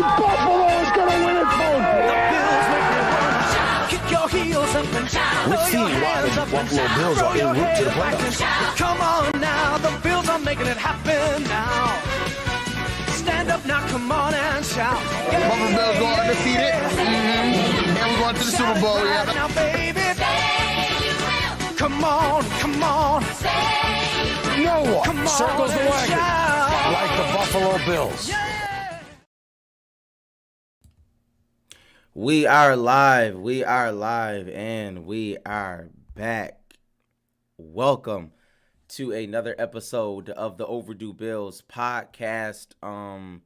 Buffalo's gonna win it, folks. The Bills make me wanna shout. Kick your heels up and shout. We're seeing why the Buffalo Bills are en route to the playoffs. Come on now, the Bills are making it happen now. Stand up now, come on and shout. Yeah, Buffalo Bills go undefeated. And we're going to the Super Bowl. yeah. Now, baby, come on, come on. No one Come on circles the and wagon shout. like the Buffalo Bills. Yeah. We are live, and we are back. Welcome to another episode of the Overdue Bills podcast. And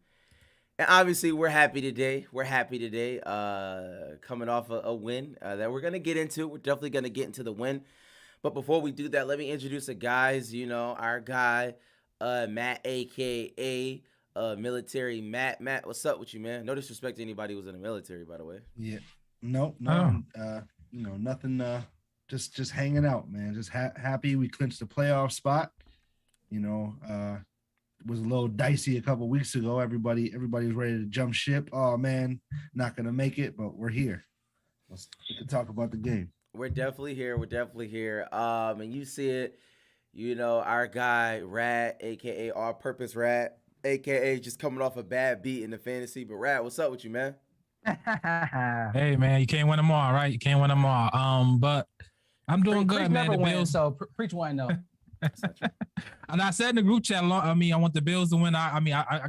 obviously we're happy today. Coming off a win that we're gonna get into. We're definitely gonna get into the win. But before we do that, let me introduce the guys. You know, our guy, Matt, aka military Matt. Matt, what's up with you, man? No disrespect to anybody who's in the military, by the way. Yeah, no, nothing. Just hanging out, man. Just happy we clinched the playoff spot. You know, it was a little dicey a couple weeks ago. Everybody was ready to jump ship. Oh man, not gonna make it, but we're here. We can talk about the game. We're definitely here. And you see it, you know, our guy Rad, aka All Purpose Rad, aka just coming off a bad beat in the fantasy. But Rad, what's up with you, man? Hey man, you can't win them all, right? You can't win them all. But I'm doing good, man. The Bills. So preach one though. And I said in the group chat, I want the Bills to win. I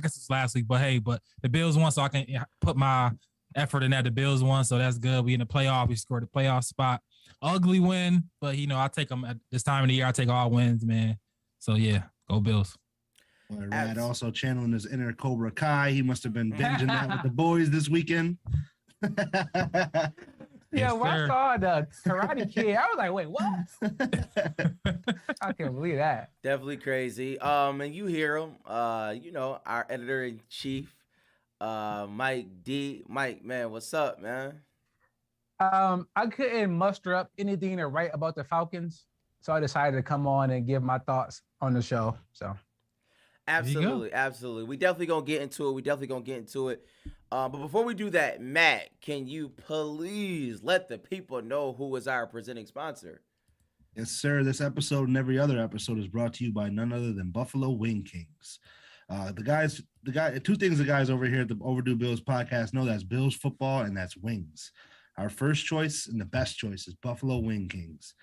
guess it's last week, but hey, the Bills won, so I can put my effort in that. The Bills won, so that's good. We in the playoff. We scored the playoff spot. Ugly win, but I take them at this time of the year. I take all wins, man. So yeah, go Bills. Well, Rad also channeling his inner Cobra Kai. He must have been binging that with the boys this weekend. Yeah, Yes, when I sir. saw the Karate Kid, I was like, wait, what? I can't believe that. Definitely crazy. And you hear him, our editor-in-chief, Mike D. Mike, man, what's up, man? I couldn't muster up anything to write about the Falcons, so I decided to come on and give my thoughts on the show. So Absolutely. We definitely gonna get into it. But before we do that, Matt, can you please let the people know who is our presenting sponsor? Yes, sir. This episode and every other episode is brought to you by none other than Buffalo Wing Kings. Two things the guys over here at the Overdue Bills podcast know: that's Bills football and that's wings. Our first choice and the best choice is Buffalo Wing Kings.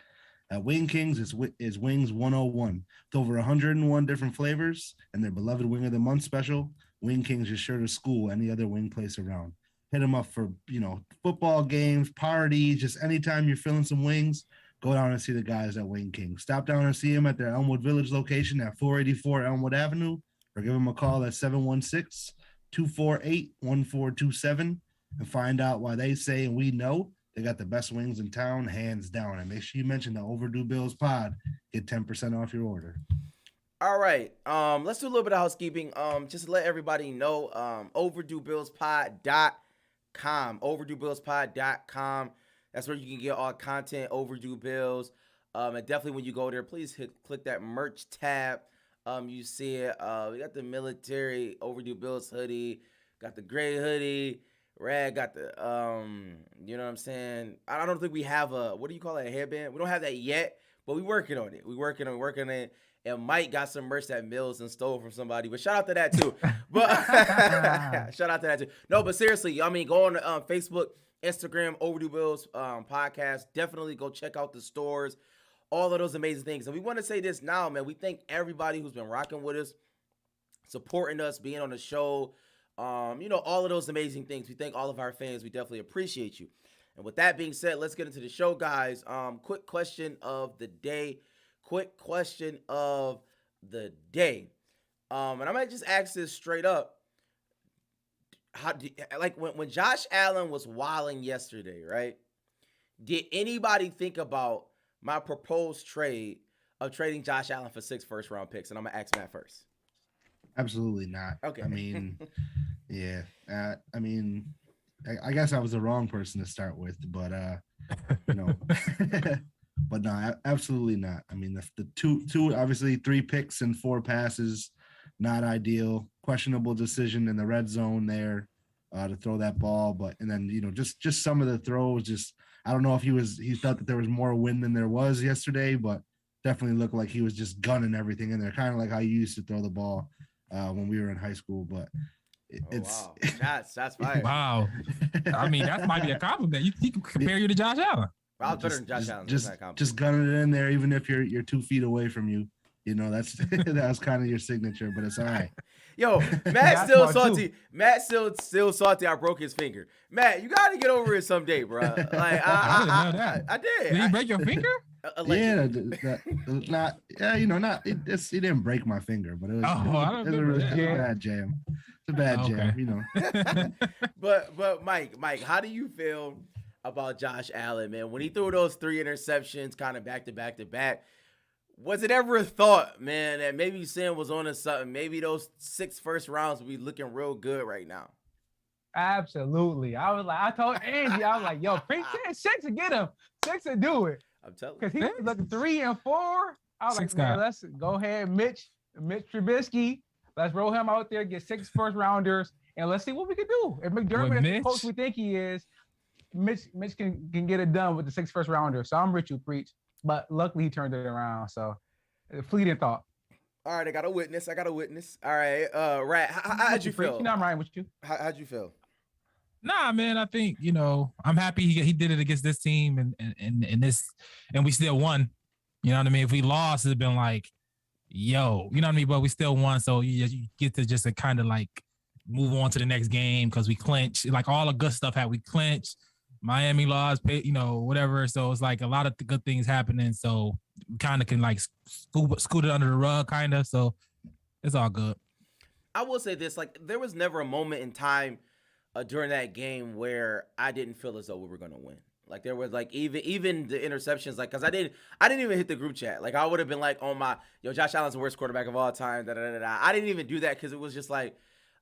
At Wing Kings is Wings 101 with over 101 different flavors and their beloved Wing of the Month special. Wing Kings is sure to school any other wing place around. Hit them up for, football games, parties, just anytime you're feeling some wings, go down and see the guys at Wing Kings. Stop down and see them at their Elmwood Village location at 484 Elmwood Avenue, or give them a call at 716-248-1427 and find out why they say and we know they got the best wings in town, hands down. And make sure you mention the Overdue Bills pod. Get 10% off your order. All right. Let's do a little bit of housekeeping. Just to let everybody know, overduebillspod.com. Overduebillspod.com. That's where you can get all content, Overdue Bills. And definitely when you go there, please click that merch tab. You see it. We got the military Overdue Bills hoodie, got the gray hoodie. Rad got the, you know what I'm saying? I don't think we have what do you call it, a headband? We don't have that yet, but we working on it. We working on it. And Mike got some merch that Mills and stole from somebody, but shout out to that too. But shout out to that too. No, but seriously, go on to Facebook, Instagram, Overdue Bills podcast. Definitely go check out the stores, all of those amazing things. And we want to say this now, man. We thank everybody who's been rocking with us, supporting us, being on the show. All of those amazing things. We thank all of our fans. We definitely appreciate you. And with that being said, let's get into the show, guys. Quick question of the day. And I might just ask this straight up. When Josh Allen was wilding yesterday, right? Did anybody think about my proposed trade of trading Josh Allen for 6 first-round picks? And I'm gonna ask Matt first. Absolutely not. Okay. Yeah. I guess I was the wrong person to start with, but but no, absolutely not. The two obviously 3 picks and 4 passes, not ideal. Questionable decision in the red zone there. to throw that ball. But and then just some of the throws, just I don't know if he thought that there was more wind than there was yesterday, but definitely looked like he was just gunning everything in there, kind of like how you used to throw the ball when we were in high school. But it's that's fire. Wow. I mean, that might be a compliment. He can compare you to Josh Allen. I was better than Josh Allen. Just gunning it in there, even if you're 2 feet away from you. That's kind of your signature, but it's all right. Yo, Matt's still salty. Matt's still salty. I broke his finger. Matt, you got to get over it someday, bro. Like I didn't know that. I did. Did he break your finger? He didn't break my finger, but it was a really bad jam. It's a bad jam, But Mike, how do you feel about Josh Allen, man? When he threw those 3 interceptions kind of back to back, was it ever a thought, man, that maybe Sam was on to something? Maybe those 6 first rounds would be looking real good right now. Absolutely. I told Angie, I was like, yo, Prince 6 to get him. 6 to do it. I'm telling you. Because he was looking 3 and 4. I was like, man, let's go ahead, Mitch Trubisky. Let's roll him out there, get 6 first rounders, and let's see what we can do. If McDermott is the coach we think he is, Mitch can get it done with the 6 first rounders. So I'm with you, Preach. But luckily he turned it around. So fleeting thought. All right, I got a witness. All right, Rat, how'd you feel? I'm right with you. How'd you feel? Nah, man, I think, I'm happy he did it against this team and we still won. You know what I mean? If we lost, it'd been like, yo, you know what I mean? But we still won. So you get to just kind of like move on to the next game because we clinched. Like all the good stuff we clinched. Miami lost, whatever. So it's like a lot of good things happening. So we kind of can like scoot it under the rug, kind of. So it's all good. I will say this: like there was never a moment in time during that game where I didn't feel as though we were gonna win. Like there was like even the interceptions, like because I didn't even hit the group chat. Like I would have been like on my Josh Allen's the worst quarterback of all time. I didn't even do that because it was just like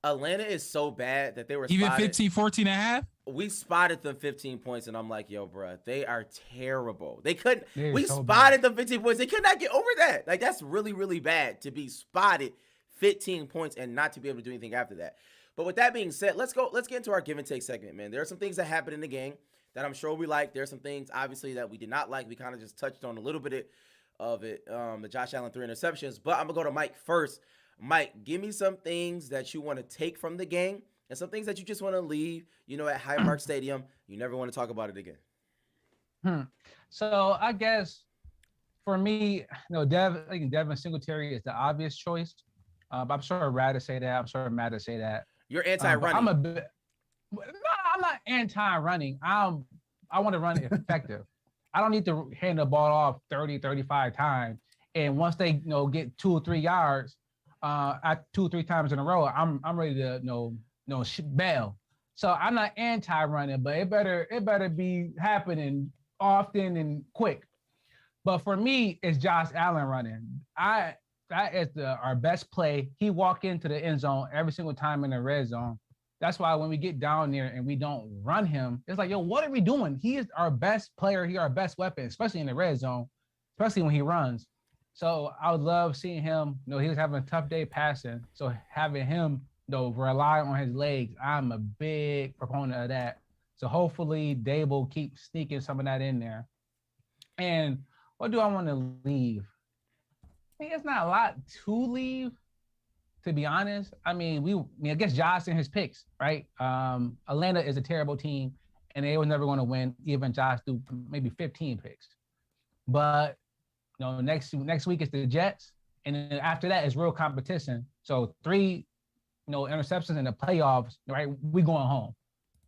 Atlanta is so bad that they were even 15, 14 and a half. We spotted them 15 points, and I'm like, yo, bro, they are terrible. They couldn't. We so spotted them 15 points. They could not get over that. Like that's really, really bad to be spotted 15 points and not to be able to do anything after that. But with that being said, let's get into our give and take segment, man. There are some things that happened in the game that I'm sure we like. There are some things, obviously, that we did not like. We kind of just touched on a little bit of it, the Josh Allen 3 interceptions. But I'm going to go to Mike first. Mike, give me some things that you want to take from the game and some things that you just want to leave, at Highmark Stadium. You never want to talk about it again. So I guess for me, Devin Singletary is the obvious choice. I'm sure Rad to say that. I'm sure Matt to say that. You're anti-running. No, I'm not anti-running. I want to run it effective. I don't need to hand the ball off 30, 35 times. And once they get 2 or 3 yards, at 2 or 3 times in a row, I'm ready to bail. So I'm not anti-running, but it better be happening often and quick. But for me, it's Josh Allen running. That is our best play. He walk into the end zone every single time in the red zone. That's why when we get down there and we don't run him, it's like, yo, what are we doing? He is our best player. He our best weapon, especially in the red zone, especially when he runs. So I would love seeing him. He was having a tough day passing. So having him, rely on his legs, I'm a big proponent of that. So hopefully Dable keeps sneaking some of that in there. And what do I want to leave? I think it's not a lot to leave, to be honest. I guess Josh and his picks, right? Atlanta is a terrible team, and they were never going to win, even Josh threw maybe 15 picks. But next week is the Jets, and then after that is real competition. So 3, interceptions in the playoffs, right? We going home.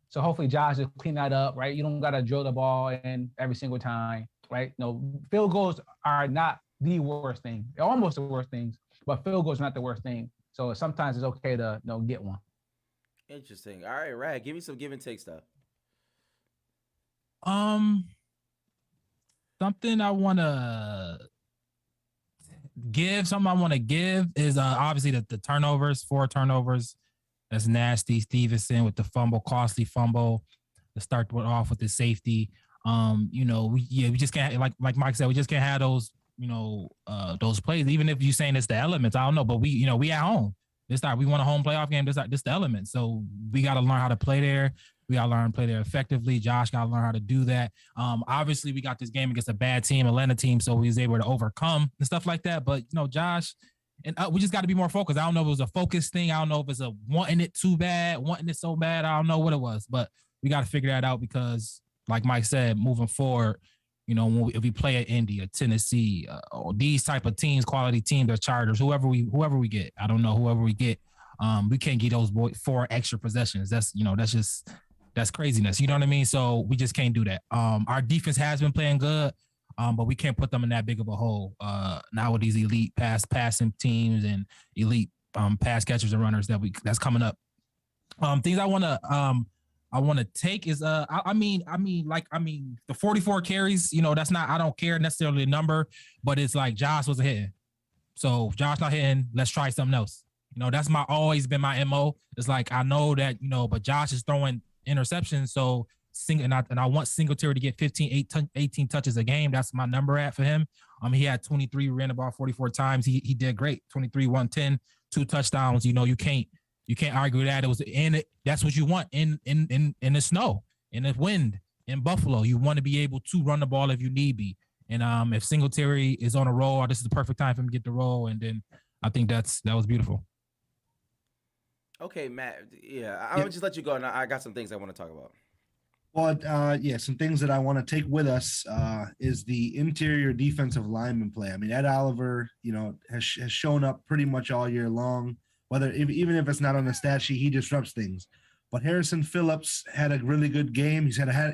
So hopefully Josh will clean that up, right? You don't got to drill the ball in every single time, right? Field goals are not the worst thing. They're almost the worst things, but field goals are not the worst thing. So sometimes it's okay to get one. Interesting. All right, Rad, give me some give and take stuff. Something I want to give is obviously the turnovers, 4 turnovers. That's nasty. Stevenson with the costly fumble to start off with the safety. We just can't, like Mike said, we just can't have those, those plays. Even if you're saying it's the elements, I don't know, but we at home. We want a home playoff game. This the element. So we got to learn how to play there. We got to learn to play there effectively. Josh got to learn how to do that. Obviously, we got this game against a bad team, Atlanta team, so he's able to overcome and stuff like that. But, Josh, and we just got to be more focused. I don't know if it was a focus thing. I don't know if it's a wanting it too bad, wanting it so bad. I don't know what it was. But we got to figure that out because, like Mike said, moving forward, if we play at Indy or Tennessee or these type of teams, quality teams or Chargers, whoever we get, I don't know, whoever we get, we can't get those 4 extra possessions. That's craziness. You know what I mean? So we just can't do that. Our defense has been playing good, but we can't put them in that big of a hole. Now with these elite passing teams and elite pass catchers and runners that's coming up. Things I want to take is the 44 carries, that's not, I don't care necessarily the number, but it's like Josh wasn't hitting. So Josh not hitting, let's try something else. That's always been my MO. It's like, I know that, but Josh is throwing interceptions. So I want Singletary to get 18 touches a game. That's my number for him. He had 23, ran the ball 44 times. He did great. 23, 110, 2 touchdowns. You can't argue that. It was in it. That's what you want in the snow, in the wind, in Buffalo. You want to be able to run the ball if you need be. And if Singletary is on a roll, this is the perfect time for him to get the roll. And then I think that was beautiful. Okay, Matt. Yeah, I'll just let you go. And I got some things I want to talk about. Well, some things that I want to take with us is the interior defensive lineman play. I mean, Ed Oliver, has shown up pretty much all year long. Even if it's not on the stat sheet, he disrupts things. But Harrison Phillips had a really good game. He's had a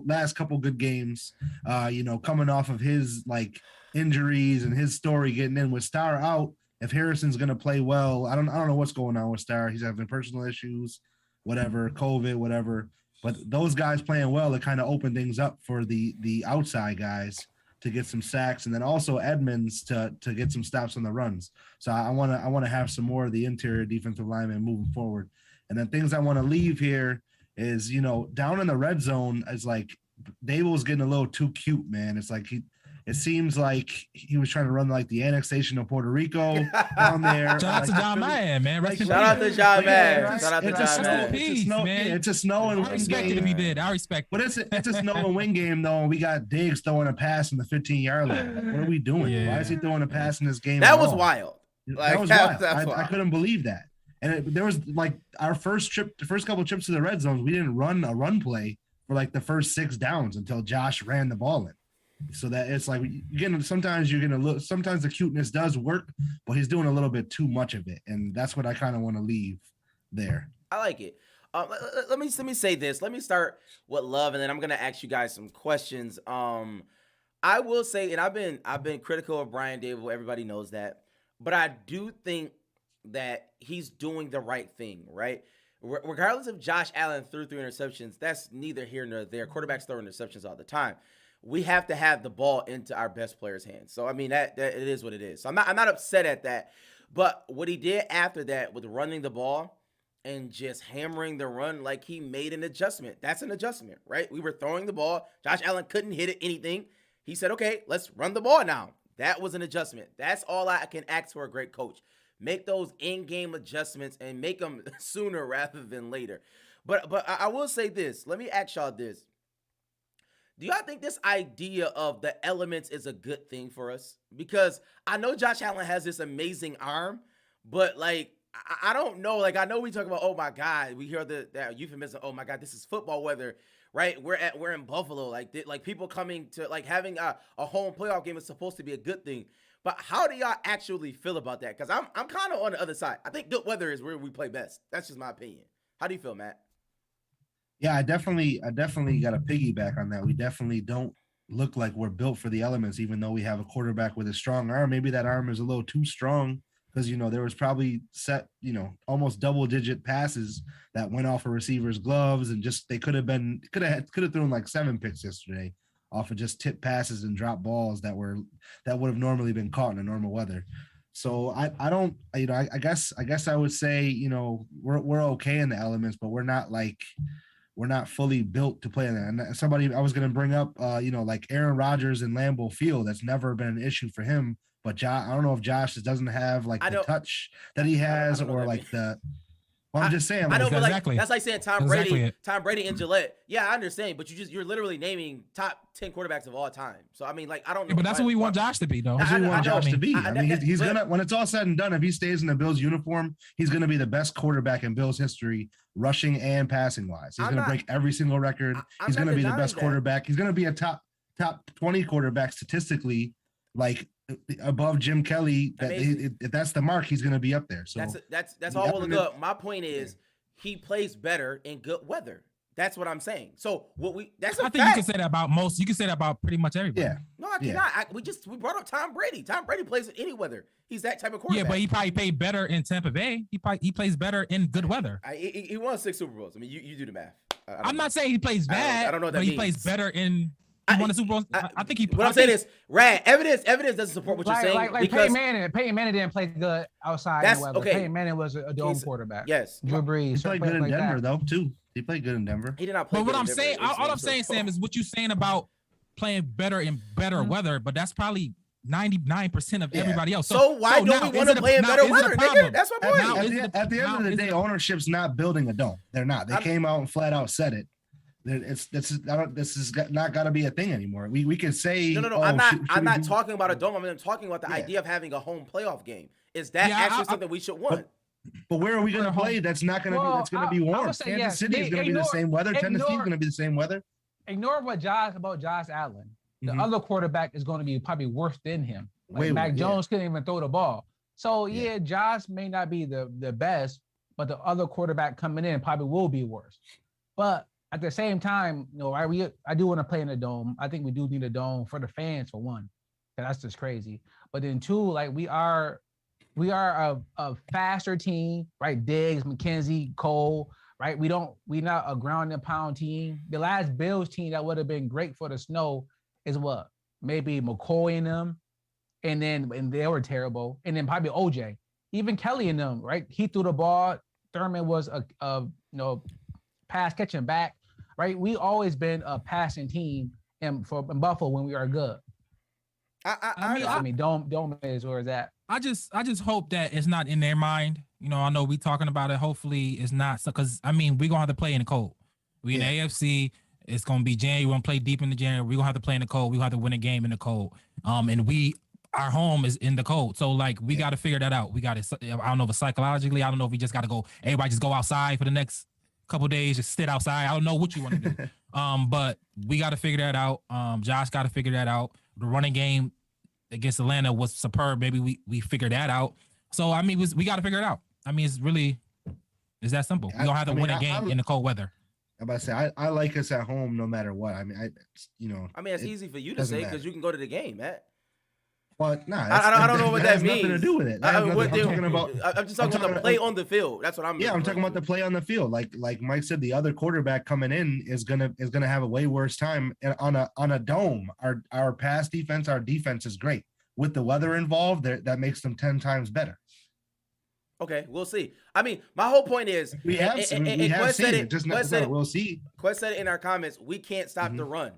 last couple good games. Coming off of his injuries and his story getting in with Starr out. If Harrison's going to play well, I don't know what's going on with Starr. He's having personal issues, whatever, COVID, whatever. But those guys playing well, it kind of opened things up for the outside guys to get some sacks, and then also Edmonds to get some stops on the runs. So I want to have some more of the interior defensive linemen moving forward. And then things I want to leave here is, down in the red zone is like Dable's getting a little too cute, man. It's like it seems like he was trying to run like the annexation of Puerto Rico down there. Shout out to John Mayer, man. Shout out to John Mayer. Shout out to John Mayer. It's a snow and I respect it if he did. I respect it. But it's a snow and win game, though. And we got Diggs throwing a pass in the 15-yard line. What are we doing? Yeah. Why is he throwing a pass in this game? That was wild. That was wild. I couldn't believe that. And there was our the first couple trips to the red zones, we didn't run a run play for the first 6 downs until Josh ran the ball in. So that it's like sometimes the cuteness does work, but he's doing a little bit too much of it, and that's what I kind of want to leave there. I like it. Let me say this. Let me start with love, and then I'm gonna ask you guys some questions. I will say, and I've been critical of Brian Dable. Everybody knows that, but I do think that he's doing the right thing, right? Regardless of Josh Allen threw 3 interceptions, that's neither here nor there. Quarterbacks throw interceptions all the time. We have to have the ball into our best players' hands. So, I mean, that it is what it is. So, I'm not upset at that. But what he did after that with running the ball and just hammering the run, he made an adjustment. That's an adjustment, right? We were throwing the ball. Josh Allen couldn't hit anything. He said, okay, let's run the ball now. That was an adjustment. That's all I can ask for a great coach. Make those in-game adjustments and make them sooner rather than later. But I will say this. Let me ask y'all this. Do y'all think this idea of the elements is a good thing for us? Because I know Josh Allen has this amazing arm, but I don't know. I know we talk about, oh my God, we hear that euphemism, oh my God, this is football weather, right? We're in Buffalo. People coming to having a home playoff game is supposed to be a good thing. But how do y'all actually feel about that? Because I'm kind of on the other side. I think good weather is where we play best. That's just my opinion. How do you feel, Matt? Yeah, I definitely got a piggyback on that. We definitely don't look like we're built for the elements, even though we have a quarterback with a strong arm. Maybe that arm is a little too strong because, there was probably almost double-digit passes that went off a receiver's gloves, and just they could have thrown 7 picks yesterday off of just tip passes and drop balls that would have normally been caught in a normal weather. So I don't, I guess I would say, we're okay in the elements, but we're not fully built to play in that. And somebody I was going to bring up, Aaron Rodgers and Lambeau Field, that's never been an issue for him, but I don't know if Josh doesn't have like the touch that he has, or like the. Well, I'm just saying. I know, but exactly. that's like saying Tom Brady and Gillette. Yeah, I understand, but you're literally naming top 10 quarterbacks of all time. So I mean, like, I don't know. But that's what we want Josh to be, though. That's what we want Josh to be. I mean, he's gonna, when it's all said and done, if he stays in the Bills uniform, he's gonna be the best quarterback in Bills history, rushing and passing wise. He's gonna break every single record. He's gonna be the best quarterback. He's gonna be a top 20 quarterback statistically, like above Jim Kelly. If that's the mark, he's gonna be up there. So that's all well and good. My point is, he plays better in good weather. That's what I'm saying. So that's I think you can say that about most. You can say that about pretty much everybody. Yeah. No, I cannot. We brought up Tom Brady. Tom Brady plays in any weather. He's that type of quarterback. Yeah, but he probably played better in Tampa Bay. He plays better in good weather. He won 6 Super Bowls. I mean, you do the math. I'm not saying he plays bad. I don't know what that but means. He plays better in. He won the Super Bowl. I think he. What I'm saying is, Rad, evidence doesn't support what you're saying. Like Peyton Manning didn't play good outside. That's in the weather. okay. Peyton Manning was a dome quarterback. Yes, Drew Brees. He played good in Denver though too. He played good in Denver. He did not play. But what I'm Denver. saying, all I'm saying, Sam, is what you're saying about playing better in better weather. But that's probably 99% of everybody else. So why don't we want to play in better weather, nigga? That's my point. At the end of the day, ownership's not building a dome. They're not. They came out and flat out said it. This is not got to be a thing anymore. We can say no. I'm not talking about a dome. I'm talking about the idea of having a home playoff game. Is that actually something we should want? But where are we going to play? That's not going to be. That's going to be warm. Kansas City is going to be the same weather. Tennessee is going to be the same weather. Ignore what Josh Allen. The other quarterback is going to be probably worse than him. Like Mac Jones couldn't even throw the ball. So Josh may not be the best, but the other quarterback coming in probably will be worse. But at the same time, I do want to play in a dome. I think we do need a dome for the fans, for one. That's just crazy. But then two, like we are a faster team, right? Diggs, McKenzie, Cole, right? We're not a ground and pound team. The last Bills team that would have been great for the snow is what? Maybe McCoy and them. And they were terrible. And then probably OJ. Even Kelly and them, right? He threw the ball. Thurman was a pass catching back, right? We always been a passing team in Buffalo when we are good. I mean, Dome is where it's at. I just hope that it's not in their mind. I know we talking about it. Hopefully it's not, because I mean we're gonna have to play in the cold. We in the AFC. It's gonna be January. We're gonna play deep in the January. We're gonna have to play in the cold. We're gonna have to win a game in the cold. And our home is in the cold. So like we got to figure that out. We got to. I don't know if it's psychologically. I don't know if we just got to go. Everybody just go outside for the next couple of days. Just sit outside. I don't know what you want to do. But we got to figure that out. Josh got to figure that out. The running game against Atlanta was superb. Maybe we figured that out. So I mean, we got to figure it out. I mean, it's that simple. We don't have to win a game in the cold weather. I'm about to say I like us at home no matter what. I mean, it's easy for you to say because you can go to the game, Matt. Well, I don't know what that means. Nothing to do with it. I'm just talking about the play on the field. That's what I'm. Yeah, I'm talking about the play on the field. Like Mike said, the other quarterback coming in is gonna have a way worse time on a dome. Our pass defense, our defense is great. With the weather involved, that makes them 10 times better. Okay, we'll see. I mean, my whole point is we have seen it. Just not we'll see. Quest said it in our comments. We can't stop the run.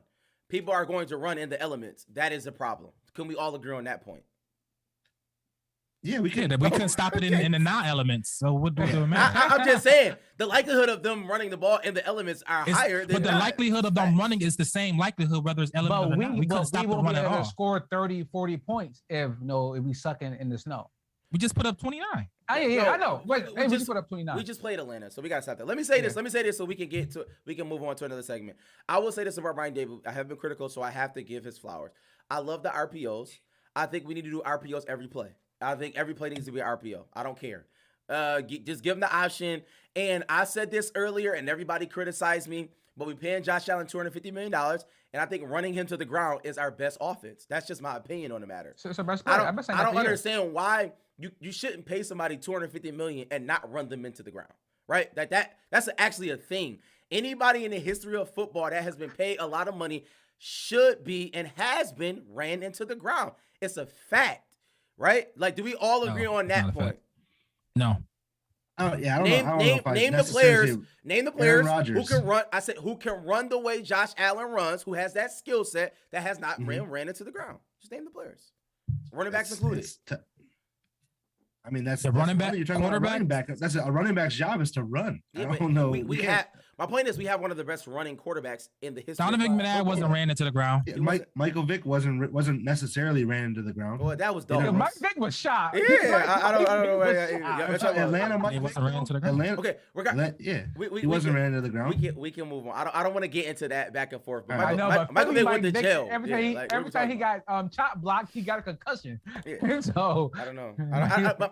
People are going to run in the elements. That is a problem. Can we all agree on that point? Yeah, we can. We couldn't stop it in the non-elements. So what do it matter? I'm just saying the likelihood of them running the ball in the elements are higher. But the likelihood of them running is the same likelihood whether it's element or not. We couldn't stop the run at all. Score 30, 40 points if we suck in the snow. We just put up 29. I know. We just put up 29. We just played Atlanta, so we gotta stop that. Let me say this so we can move on to another segment. I will say this about Brian Daboll. I have been critical, so I have to give his flowers. I love the RPOs. I think we need to do RPOs every play. I think every play needs to be an RPO. I don't care. Just give him the option. And I said this earlier, and everybody criticized me, but we're paying Josh Allen $250 million, and I think running him to the ground is our best offense. That's just my opinion on the matter. So best player. I don't understand why you shouldn't pay somebody $250 million and not run them into the ground, right? That's actually a thing. Anybody in the history of football that has been paid a lot of money should be and has been ran into the ground. It's a fact. Right? Like, do we all agree on that point? No. Oh yeah, I don't know. Name the players who can run. I said who can run the way Josh Allen runs, who has that skill set that has not ran into the ground. Just name the players. Running backs included. I mean, that's The running back, you're talking about a running quarterback. back. That's a running back's job is to run. Yeah, I don't know. We have. My point is, we have one of the best running quarterbacks in the history. Donovan of McNabb wasn't ran into the ground. Yeah, Michael Vick wasn't necessarily ran into the ground. Well, that was dope. Yeah, Mike Vick was shot. Yeah, I don't know. Atlanta, He wasn't ran into the ground. Atlanta, Okay, he wasn't ran into the ground. We can move on. I don't want to get into that back and forth. But I know, but Michael Vick went to Vick, jail. Every time he got chop blocked, he got a concussion. Yeah. So I don't know.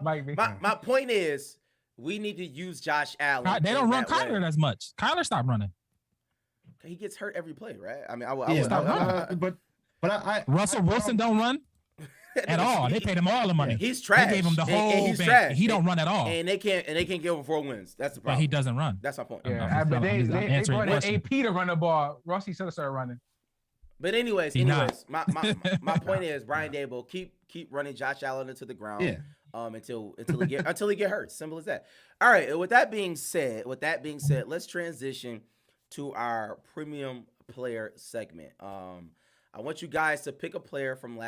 Mike Vick. My point is, we need to use Josh Allen. They don't run Kyler as much. Kyler stopped running. He gets hurt every play, right? I mean, Russell Wilson don't run at all. They paid him all the money. He's trash. They gave him the whole and he's bank. trash. He don't run at all. And they can't give him 4 wins. That's the problem. But he doesn't run. That's my point. Yeah, but they brought in AP to run the ball. Rusty should have started running. But anyways, my point is, Brian Daboll, keep running Josh Allen into the ground. Yeah. Until he get hurt. Simple as that. All right. With that being said, let's transition to our premium player segment. I want you guys to pick a player from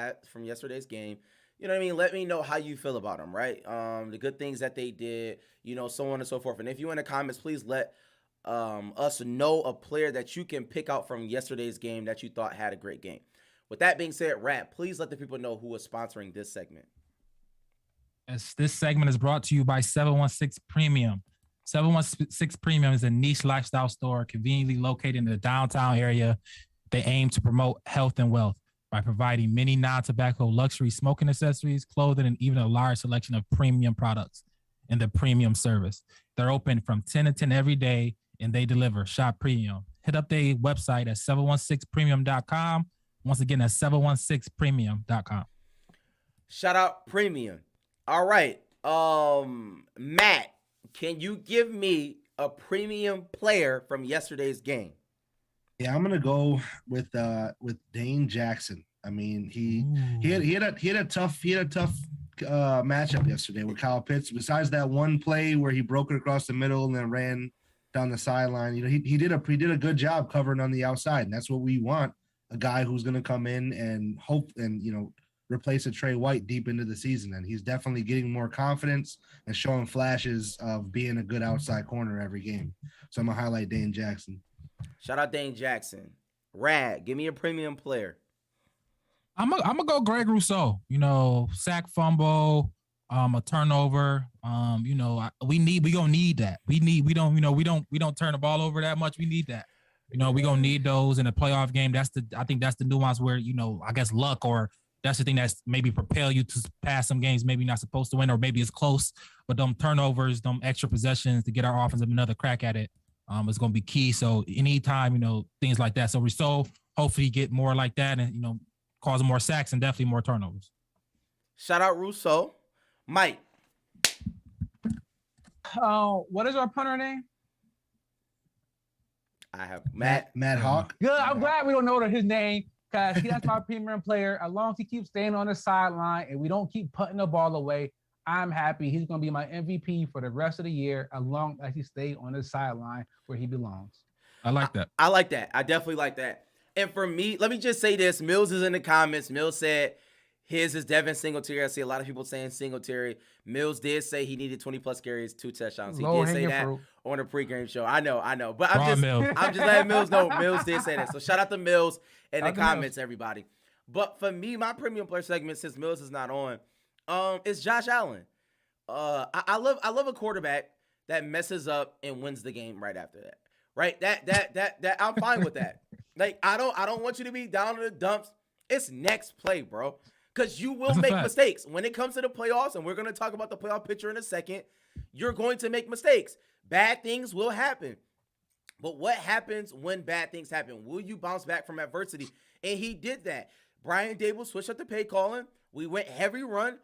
yesterday's game. You know what I mean? Let me know how you feel about them, right? The good things that they did, so on and so forth. And if you in the comments, please let us know a player that you can pick out from yesterday's game that you thought had a great game. With that being said, Rap, please let the people know who is sponsoring this segment. Yes, this segment is brought to you by 716 Premium. 716 Premium is a niche lifestyle store conveniently located in the downtown area. They aim to promote health and wealth by providing many non-tobacco luxury smoking accessories, clothing, and even a large selection of premium products in the premium service. They're open from 10 to 10 every day, and they deliver. Shop premium. Hit up their website at 716premium.com. Once again, that's 716premium.com. Shout out Premium. All right. Matt, can you give me a premium player from yesterday's game? Yeah, I'm gonna go with Dane Jackson. I mean, he had a tough matchup yesterday with Kyle Pitts. Besides that one play where he broke it across the middle and then ran down the sideline, he did a good job covering on the outside, and that's what we want. A guy who's gonna come in and hope and replace a Trey White deep into the season, and he's definitely getting more confidence and showing flashes of being a good outside corner every game. So I'm gonna highlight Dane Jackson. Shout out Dane Jackson. Rad, give me a premium player. I'm gonna go Greg Rousseau. Sack, fumble, a turnover. We gonna need that. We don't turn the ball over that much. We need that. We gonna need those in a playoff game. I think that's the nuance where I guess luck or that's the thing that's maybe propel you to pass some games maybe not supposed to win, or maybe it's close, but them turnovers, them extra possessions to get our offense another crack at it is going to be key. So anytime, things like that. So Rousseau, hopefully get more like that and, cause more sacks and definitely more turnovers. Shout out Rousseau. Mike. What is our punter name? I have Matt Hawk. Good. I'm glad we don't know his name. Because that's my premium player. As long as he keeps staying on the sideline and we don't keep putting the ball away, I'm happy. He's going to be my MVP for the rest of the year, as long as he stays on the sideline where he belongs. I like that. I like that. I definitely like that. And for me, let me just say this. Mills is in the comments. Mills said his is Devin Singletary. I see a lot of people saying Singletary. Mills did say he needed 20-plus carries, 2 touchdowns. He did say that on the pregame show. I know. But I'm just letting Mills know. Mills did say that. So shout out to Mills in the comments, everybody. But for me, my premium player segment, since Mills is not on, is Josh Allen. I love a quarterback that messes up and wins the game right after that. Right? That I'm fine with that. Like I don't want you to be down in the dumps. It's next play, bro. Because you will make mistakes. When it comes to the playoffs, and we're going to talk about the playoff picture in a second, you're going to make mistakes. Bad things will happen. But what happens when bad things happen? Will you bounce back from adversity? And he did that. Brian Daboll switched up the play calling. We went heavy run,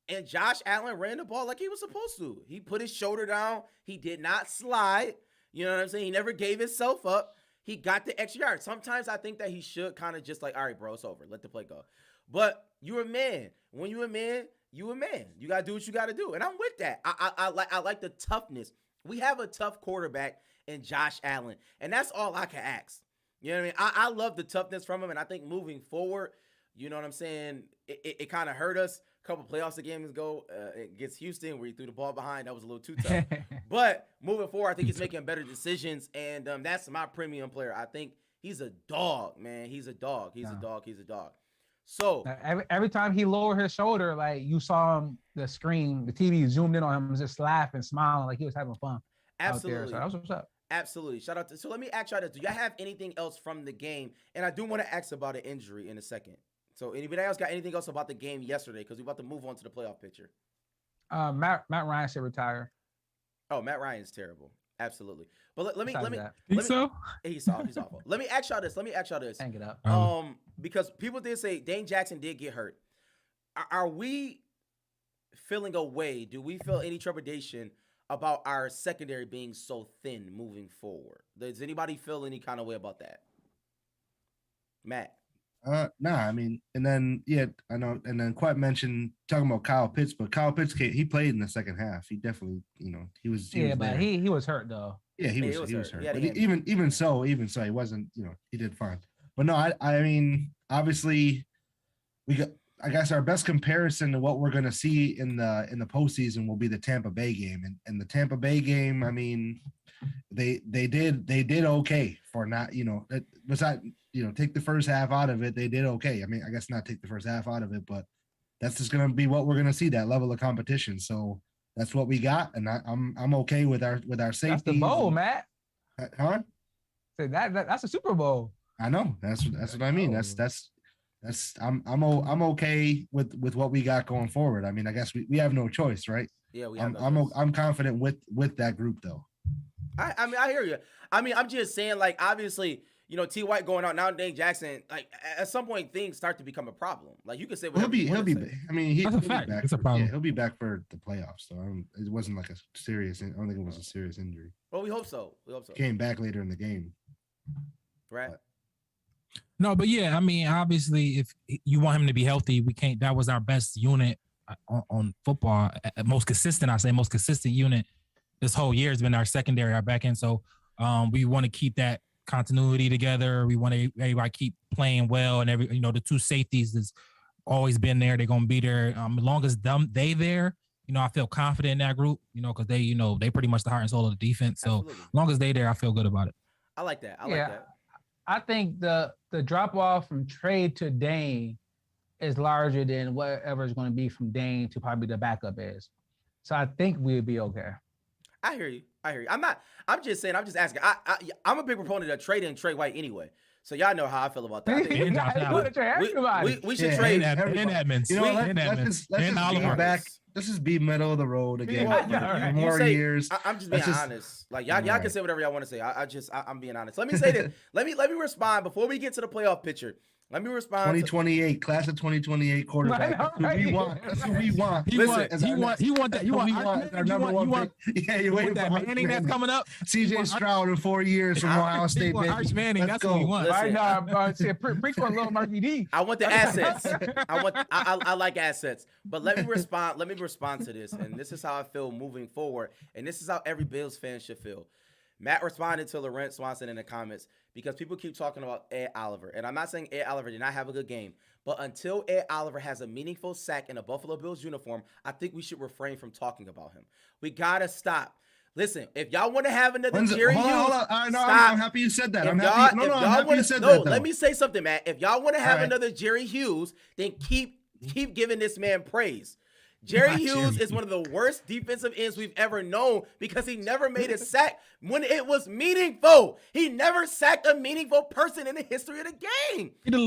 and Josh Allen ran the ball like he was supposed to. He put his shoulder down. He did not slide. You know what I'm saying? He never gave himself up. He got the extra yard. Sometimes I think that he should kind of just like, all right, bro, it's over. Let the play go. But you're a man. When you're a man, you a man. You got to do what you got to do. And I'm with that. I like the toughness. We have a tough quarterback in Josh Allen, and that's all I can ask. You know what I mean? I love the toughness from him, and I think moving forward, You know what I'm saying? It kind of hurt us a couple playoffs games ago against Houston where he threw the ball behind. That was a little too tough. But moving forward, I think he's making better decisions, and that's my premium player. I think he's a dog, man. He's a dog. He's a dog. He's a dog. So every time he lowered his shoulder, like you saw him, the screen, the TV zoomed in on him, just laughing, smiling, like he was having fun. Absolutely. So that's what's up. Absolutely. Shout out to. So let me ask y'all this: do y'all have anything else from the game? And I do want to ask about an injury in a second. So anybody else got anything else about the game yesterday? Because we're about to move on to the playoff picture. Matt Ryan should retire. Oh, Matt Ryan's terrible. Absolutely. But let me. So He's awful. Let me ask y'all this. Hang it up. Because people did say Dane Jackson did get hurt. Are we feeling a way? Do we feel any trepidation about our secondary being so thin moving forward? Does anybody feel any kind of way about that? Matt? Nah, I mean, and then I know, and then Quite mentioned talking about Kyle Pitts, but Kyle Pitts he played in the second half. He definitely, he was. But he was hurt though. Yeah, he was hurt. But even so, he wasn't. He did fine. But no, I mean, obviously, I guess our best comparison to what we're going to see in the postseason will be the Tampa Bay game, and the Tampa Bay game. I mean, they did okay for not. It was not. Take the first half out of it, they did okay. I mean, I guess not take the first half out of it, but that's just going to be what we're going to see, that level of competition. So that's what we got, and I'm okay with our safety. That's the bowl, Matt. Huh? So that's a Super Bowl. I know. That's what I mean. I'm okay with what we got going forward. I mean, I guess we have no choice, right? Yeah, I'm confident with that group though. I mean, I hear you. I mean, I'm just saying, like, obviously, T. White going out now, Dane Jackson. Like, at some point, things start to become a problem. Like, you could say whatever he'll be. I mean, he'll be back. It's a problem. He'll be back for the playoffs. So it wasn't like a serious. I don't think it was a serious injury. Well, we hope so. Came back later in the game. Right. No, but yeah, I mean, obviously, if you want him to be healthy, we can't. That was our best unit on football. Most consistent unit this whole year has been our secondary, our back end. So we want to keep that continuity together. We want everybody keep playing well, and the two safeties has always been there. They're gonna be there. As long as they there, I feel confident in that group. Because they pretty much the heart and soul of the defense. So Absolutely. as long as they there, I feel good about it. I like that. I like that. I think the drop off from Trey to Dane is larger than whatever is going to be from Dane to probably the backup is. So I think we'll be okay. I hear you. I'm just saying. I'm just asking. I'm a big proponent of trading Trey White anyway. So y'all know how I feel about that. We should trade Edmonds. Let's just be middle of the road again. Years. I'm just being honest. Like y'all can say whatever y'all want to say. I'm being honest. Let me say this. let me respond before we get to the playoff picture. Let me respond. 2028 class of 2028 quarterback. That's what we want. That's what we want. He want that. You want our number one pick. Yeah, you wait that Manning that's coming up. CJ Stroud in 4 years from Ohio State. Arch Manning. That's what we want. Right now, preach for a little Marky D. I want the assets. I like assets. But let me respond to this, and this is how I feel moving forward, and this is how every Bills fan should feel. Matt responded to Laurent Swanson in the comments because people keep talking about Ed Oliver. And I'm not saying Ed Oliver did not have a good game, but until Ed Oliver has a meaningful sack in a Buffalo Bills uniform, I think we should refrain from talking about him. We got to stop. Listen, if y'all want to have another Jerry Hughes, stop. I'm happy you said that. I'm happy you said that. Let me say something, Matt. If y'all want to have another Jerry Hughes, then keep giving this man praise. Jerry Hughes is one of the worst defensive ends we've ever known because he never made a sack when it was meaningful. He never sacked a meaningful person in the history of the game. He's the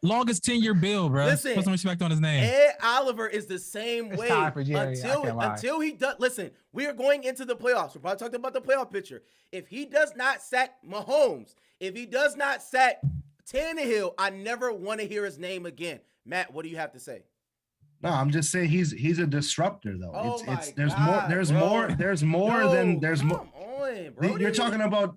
longest 10-year Bill, bro. Listen, put some respect on his name. Ed Oliver is the same way until he does. Listen, we are going into the playoffs. We're probably talking about the playoff picture. If he does not sack Mahomes, if he does not sack Tannehill, I never want to hear his name again. Matt, what do you have to say? No, I'm just saying he's a disruptor though. There's more than Come on, bro. You're talking about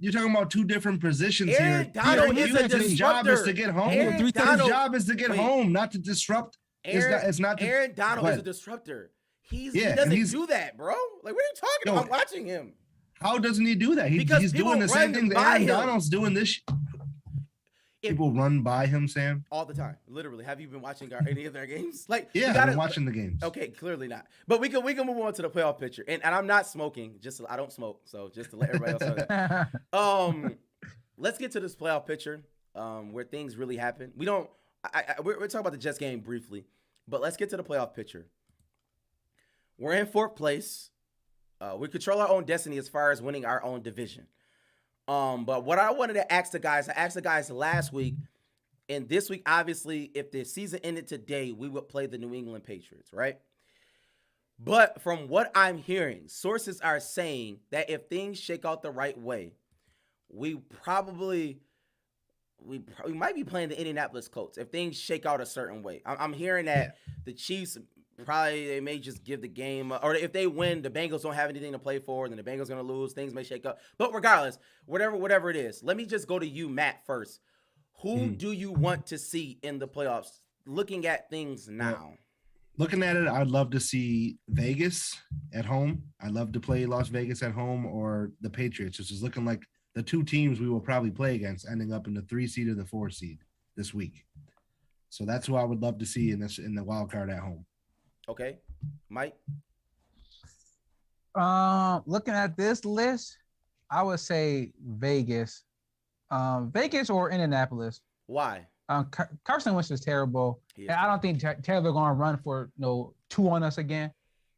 two different positions Aaron here. Donald is a disruptor. His job is to get home. His job is to get home, not to disrupt. Aaron Donald is a disruptor. He doesn't do that, bro. Like, what are you talking about? I'm watching him. How doesn't he do that? He's doing the same thing that Aaron Donald's doing this. people run by him, Sam? All the time, literally. Have you been watching any of their games? Like, Yeah, I've been watching the games. Okay, clearly not. But we can move on to the playoff picture. And I'm not smoking. I don't smoke. So just to let everybody else know that. Let's get to this playoff picture where things really happen. We're talking about the Jets game briefly, but let's get to the playoff picture. We're in 4th place. We control our own destiny as far as winning our own division. But what I wanted to ask the guys, I asked the guys last week, and this week, obviously, if the season ended today, we would play the New England Patriots, right? But from what I'm hearing, sources are saying that if things shake out the right way, we might be playing the Indianapolis Colts if things shake out a certain way. I'm hearing that the Chiefs they may just give the game, or if they win, the Bengals don't have anything to play for, and then the Bengals are going to lose. Things may shake up. But regardless, whatever it is, let me just go to you, Matt, first. Who do you want to see in the playoffs, looking at things now? Looking at it, I'd love to see Vegas at home. I'd love to play Las Vegas at home, or the Patriots, which is looking like the 2 teams we will probably play against, ending up in the 3 seed or the 4 seed this week. So that's who I would love to see in the wild card at home. Okay, Mike. Looking at this list, I would say Vegas, Vegas or Indianapolis. Why? Carson Wentz is terrible, and I don't think Taylor going to run for 2 on us again.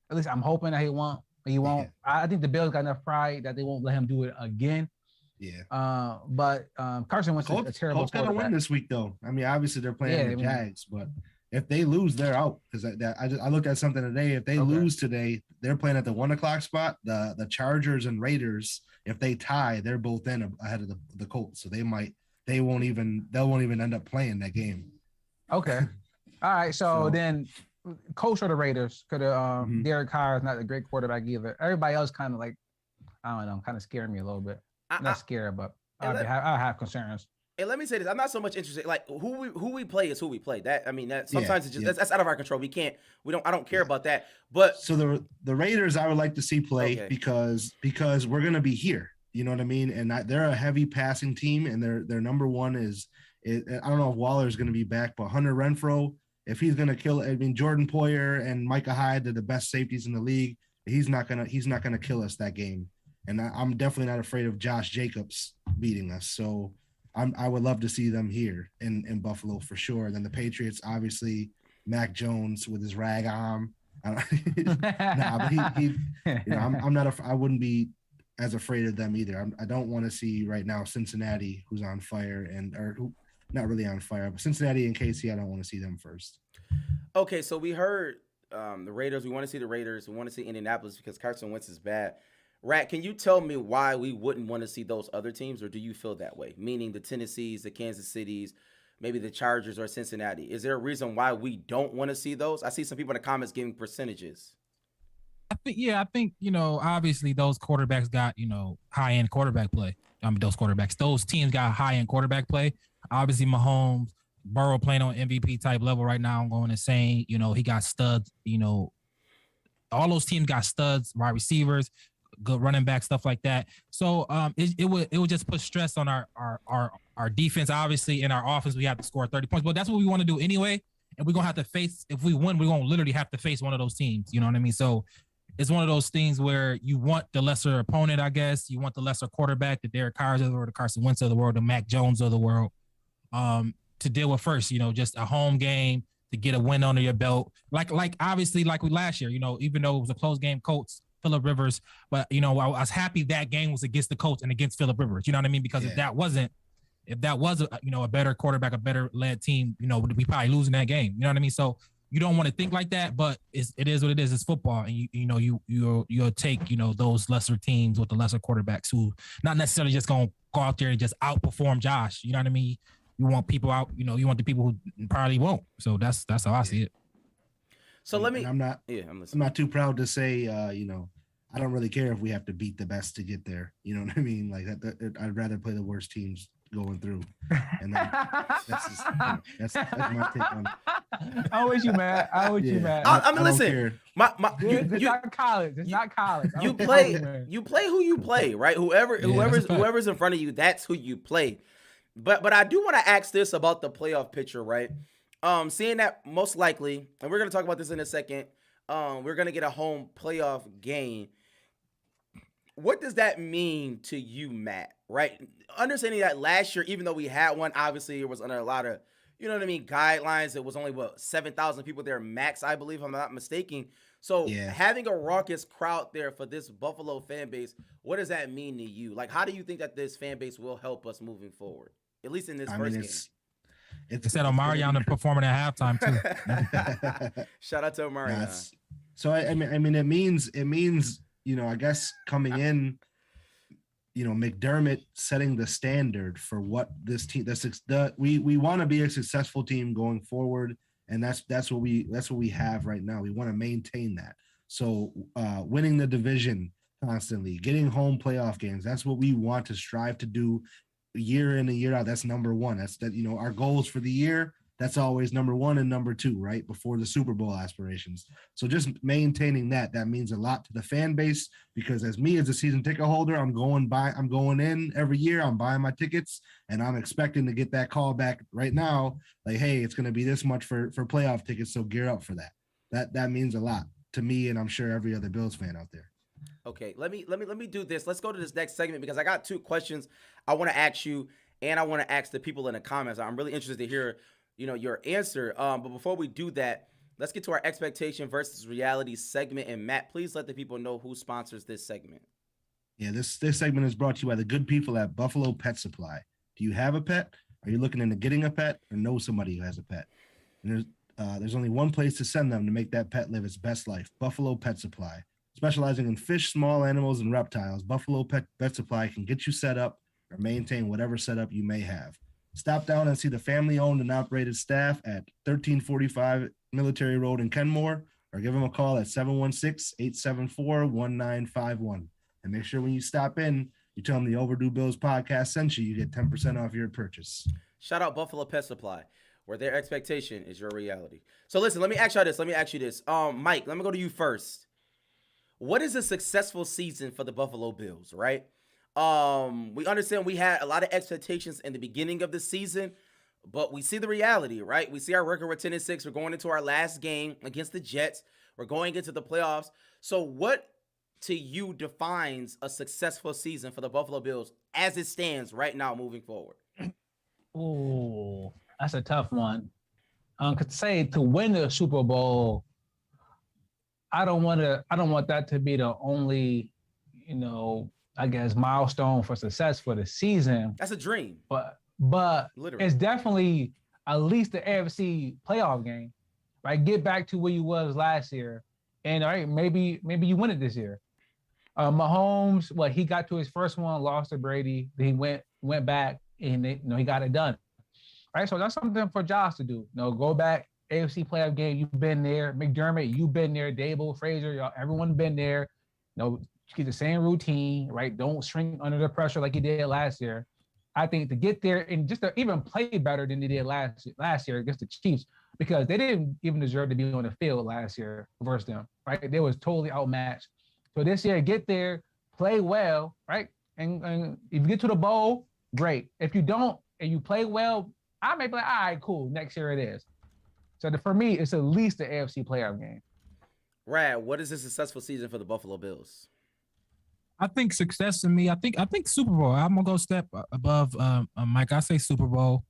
At least I'm hoping that he won't. Yeah. I think the Bills got enough pride that they won't let him do it again. Yeah. But Carson Wentz is a terrible Colts got to win this week, though. I mean, obviously they're playing the Jags, but if they lose, they're out. Because I looked at something today. If they lose today, they're playing at the 1 o'clock spot. The Chargers and Raiders, if they tie, they're both in ahead of the Colts. So they won't even end up playing that game. Okay. All right. So then Colts or the Raiders, because Derek Carr is not a great quarterback either. Everybody else kind of kind of scared me a little bit. Not scared, but I have concerns. And let me say this: I'm not so much interested. Like who we play is who we play. That sometimes it's just that's out of our control. I don't care about that. But so the Raiders, I would like to see play because we're gonna be here. You know what I mean? And they're a heavy passing team, and their number one is I don't know if Waller's gonna be back, but Hunter Renfrow, if he's gonna kill. I mean, Jordan Poyer and Micah Hyde are the best safeties in the league. He's not gonna kill us that game. And I'm definitely not afraid of Josh Jacobs beating us. So I would love to see them here in Buffalo for sure. And then the Patriots, obviously, Mac Jones with his rag arm. But I wouldn't be as afraid of them either. I don't want to see right now Cincinnati, who's on fire, not really on fire, but Cincinnati and KC, I don't want to see them first. Okay, so we heard the Raiders. We want to see the Raiders. We want to see Indianapolis because Carson Wentz is bad. Rat, can you tell me why we wouldn't want to see those other teams, or do you feel that way? Meaning the Tennessees, the Kansas Cities, maybe the Chargers or Cincinnati. Is there a reason why we don't want to see those? I see some people in the comments giving percentages. I think, obviously those quarterbacks got, high-end quarterback play. Those teams got high-end quarterback play. Obviously Mahomes, Burrow playing on MVP type level right now. I'm going insane. He got studs, all those teams got studs, wide receivers, good running back, stuff like that. So it would just put stress on our defense. Obviously, in our offense, we have to score 30 points, but that's what we want to do anyway. And we're gonna have to face. If we win, we're gonna literally have to face one of those teams. You know what I mean? So it's one of those things where you want the lesser opponent, I guess. You want the lesser quarterback, the Derek Carrs of the world, the Carson Wentz of the world, the Mac Jones of the world, to deal with first. Just a home game to get a win under your belt. Like obviously, like we last year. Even though it was a close game, Colts. Phillip Rivers, but I was happy that game was against the Colts and against Phillip Rivers. You know what I mean? Because if that was a better quarterback, a better led team, we probably losing that game. You know what I mean? So you don't want to think like that, but it is what it is. It's football, and you'll take those lesser teams with the lesser quarterbacks who not necessarily just gonna go out there and just outperform Josh. You know what I mean? You want people out. You want the people who probably won't. So that's how I see it. So let me. I'm not too proud to say, I don't really care if we have to beat the best to get there. You know what I mean? Like that I'd rather play the worst teams going through. And that's my take on it. I wish you mad. I mean, listen. It's not college. It's not college. You play who you play, right? Whoever's in front of you, that's who you play. But I do want to ask this about the playoff picture, right? Seeing that most likely, and we're gonna talk about this in a second. We're gonna get a home playoff game. What does that mean to you, Matt? Right? Understanding that last year, even though we had one, obviously it was under a lot of, you know what I mean, guidelines. It was only 7,000 people there max, I believe, if I'm not mistaken. So Yeah. having a raucous crowd there for this Buffalo fan base, what does that mean to you? Like, how do you think that this fan base will help us moving forward? At least in this I first mean, game. it's said Omarion performing at halftime too. Shout out to Omarion. Yes. So I mean, it means, I guess coming in, McDermott setting the standard for what this team. We want to be a successful team going forward, and that's what we have right now. We want to maintain that. So winning the division constantly, getting home playoff games. That's what we want to strive to do year in and year out. That's number one. That's our goals for the year. That's always number one and number two, right? Before the Super Bowl aspirations. So just maintaining that means a lot to the fan base, because as a season ticket holder, I'm going in every year. I'm buying my tickets and I'm expecting to get that call back right now. Like, hey, it's going to be this much for playoff tickets. So gear up for that. That means a lot to me. And I'm sure every other Bills fan out there. Okay, let me do this. Let's go to this next segment because I got two questions I want to ask you, and I want to ask the people in the comments. I'm really interested to hear, your answer. But before we do that, let's get to our expectation versus reality segment. And Matt, please let the people know who sponsors this segment. Yeah, this segment is brought to you by the good people at Buffalo Pet Supply. Do you have a pet? Are you looking into getting a pet, or know somebody who has a pet? And there's only one place to send them to make that pet live its best life: Buffalo Pet Supply. Specializing in fish, small animals, and reptiles, Buffalo Pet Supply can get you set up or maintain whatever setup you may have. Stop down and see the family-owned and operated staff at 1345 Military Road in Kenmore, or give them a call at 716-874-1951. And make sure when you stop in, you tell them the Overdue Bills podcast sent you. You get 10% off your purchase. Shout out Buffalo Pet Supply, where their expectation is your reality. So listen, let me ask you this. Mike, let me go to you first. What is a successful season for the Buffalo Bills, right? We understand we had a lot of expectations in the beginning of the season, but we see the reality, right? We see our record with 10-6. We're going into our last game against the Jets. We're going into the playoffs. So what to you defines a successful season for the Buffalo Bills as it stands right now moving forward? Oh, that's a tough one. Could say to win the Super Bowl, I don't want that to be the only, I guess, milestone for success for the season. That's a dream. But literally, it's definitely at least the AFC playoff game, right? Get back to where you was last year, and all right, maybe you win it this year. Mahomes, he got to his first one, lost to Brady. Then he went back and he got it done. All right, so that's something for Josh to do. Go back. AFC playoff game, you've been there. McDermott, you've been there. Dable, Frazier, y'all, everyone been there. Keep the same routine, right? Don't shrink under the pressure like you did last year. I think to get there and just to even play better than they did last year against the Chiefs, because they didn't even deserve to be on the field last year versus them, right? They was totally outmatched. So this year, get there, play well, right? And if you get to the bowl, great. If you don't and you play well, I may be like, all right, cool. Next year it is. So for me, it's at least the AFC playoff game. Rad, what is a successful season for the Buffalo Bills? I think success to me. I think Super Bowl. I'm gonna go a step above Mike. I say Super Bowl.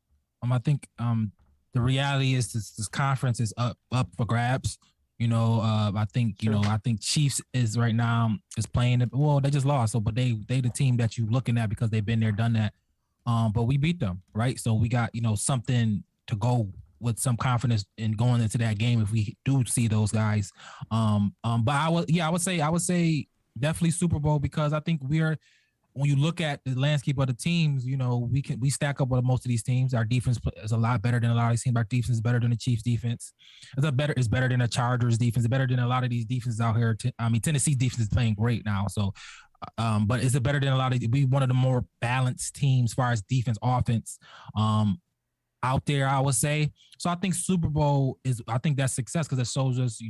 I think the reality is this conference is up for grabs. I think I think Chiefs is right now is playing it. Well, they just lost, but they the team that you looking at because they've been there, done that. But we beat them, right? So we got something to go with, some confidence in going into that game if we do see those guys. But I would say definitely Super Bowl, because I think when you look at the landscape of the teams, we stack up with most of these teams. Our defense is a lot better than a lot of these teams. Our defense is better than the Chiefs defense. It's better than the Chargers defense. It's better than a lot of these defenses out here. Tennessee defense is playing great now. So, but is it better than a lot of? We one of the more balanced teams as far as defense, offense. Out there, I would say. So I think Super Bowl I think that's success, because it shows us,